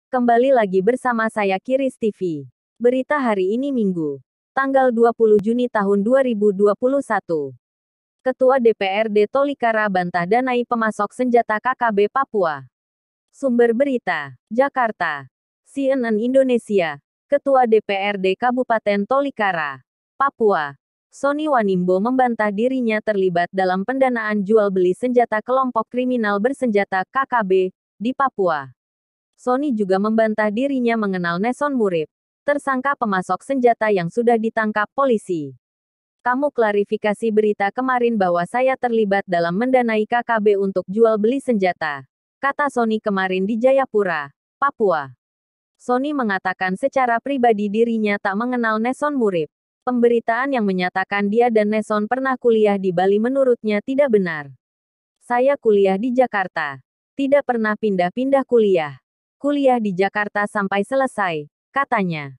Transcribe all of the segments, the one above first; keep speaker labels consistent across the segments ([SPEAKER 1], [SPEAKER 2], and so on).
[SPEAKER 1] Kembali lagi bersama saya Kiris TV. Berita hari ini Minggu, tanggal 20 Juni tahun 2021. Ketua DPRD Tolikara bantah danai pemasok senjata KKB Papua. Sumber berita, Jakarta. CNN Indonesia. Ketua DPRD Kabupaten Tolikara, Papua, Sony Wanimbo membantah dirinya terlibat dalam pendanaan jual beli senjata kelompok kriminal bersenjata KKB di Papua. Sony juga membantah dirinya mengenal Neson Murib, tersangka pemasok senjata yang sudah ditangkap polisi. Kamu klarifikasi berita kemarin bahwa saya terlibat dalam mendanai KKB untuk jual beli senjata, kata Sony kemarin di Jayapura, Papua. Sony mengatakan secara pribadi dirinya tak mengenal Neson Murib. Pemberitaan yang menyatakan dia dan Neson pernah kuliah di Bali menurutnya tidak benar. Saya kuliah di Jakarta. Tidak pernah pindah-pindah kuliah. Kuliah di Jakarta sampai selesai, katanya.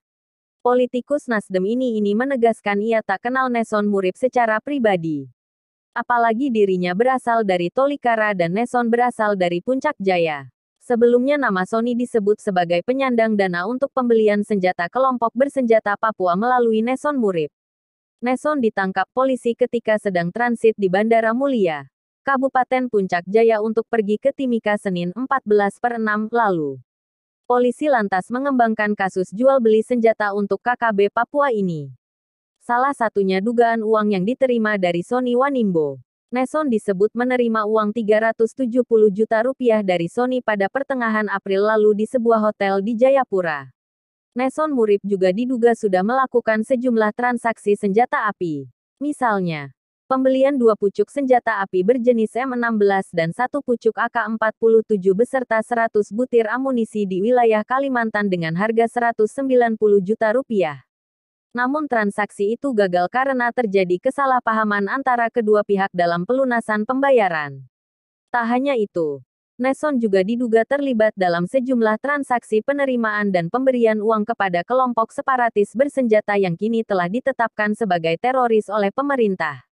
[SPEAKER 1] Politikus Nasdem ini menegaskan ia tak kenal Neson Murib secara pribadi. Apalagi dirinya berasal dari Tolikara dan Neson berasal dari Puncak Jaya. Sebelumnya nama Sony disebut sebagai penyandang dana untuk pembelian senjata kelompok bersenjata Papua melalui Neson Murib. Neson ditangkap polisi ketika sedang transit di Bandara Mulia, Kabupaten Puncak Jaya untuk pergi ke Timika Senin 14/6 lalu. Polisi lantas mengembangkan kasus jual beli senjata untuk KKB Papua ini. Salah satunya dugaan uang yang diterima dari Sony Wanimbo. Neson disebut menerima uang 370 juta rupiah dari Sony pada pertengahan April lalu di sebuah hotel di Jayapura. Neson Murib juga diduga sudah melakukan sejumlah transaksi senjata api. Misalnya, pembelian 2 pucuk senjata api berjenis M16 dan 1 pucuk AK-47 beserta 100 butir amunisi di wilayah Kalimantan dengan harga 190 juta rupiah. Namun transaksi itu gagal karena terjadi kesalahpahaman antara kedua pihak dalam pelunasan pembayaran. Tak hanya itu, Neson juga diduga terlibat dalam sejumlah transaksi penerimaan dan pemberian uang kepada kelompok separatis bersenjata yang kini telah ditetapkan sebagai teroris oleh pemerintah.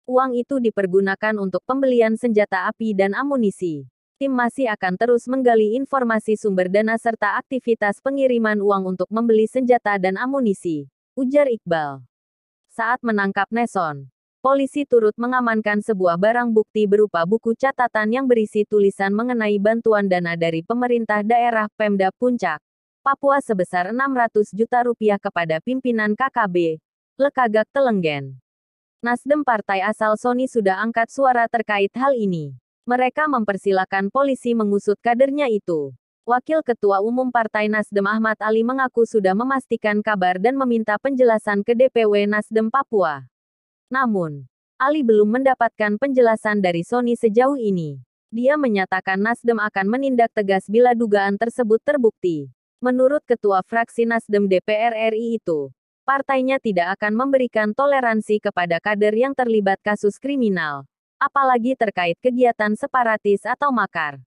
[SPEAKER 1] Uang itu dipergunakan untuk pembelian senjata api dan amunisi. Tim masih akan terus menggali informasi sumber dana serta aktivitas pengiriman uang untuk membeli senjata dan amunisi, ujar Iqbal. Saat menangkap Neson, polisi turut mengamankan sebuah barang bukti berupa buku catatan yang berisi tulisan mengenai bantuan dana dari pemerintah daerah Pemda Puncak, Papua sebesar 600 juta rupiah kepada pimpinan KKB, Lekagak Telenggen. Nasdem partai asal Sony sudah angkat suara terkait hal ini. Mereka mempersilahkan polisi mengusut kadernya itu. Wakil Ketua Umum Partai Nasdem Ahmad Ali mengaku sudah memastikan kabar dan meminta penjelasan ke DPW Nasdem Papua. Namun, Ali belum mendapatkan penjelasan dari Sony sejauh ini. Dia menyatakan Nasdem akan menindak tegas bila dugaan tersebut terbukti. Menurut Ketua Fraksi Nasdem DPR RI itu, partainya tidak akan memberikan toleransi kepada kader yang terlibat kasus kriminal, apalagi terkait kegiatan separatis atau makar.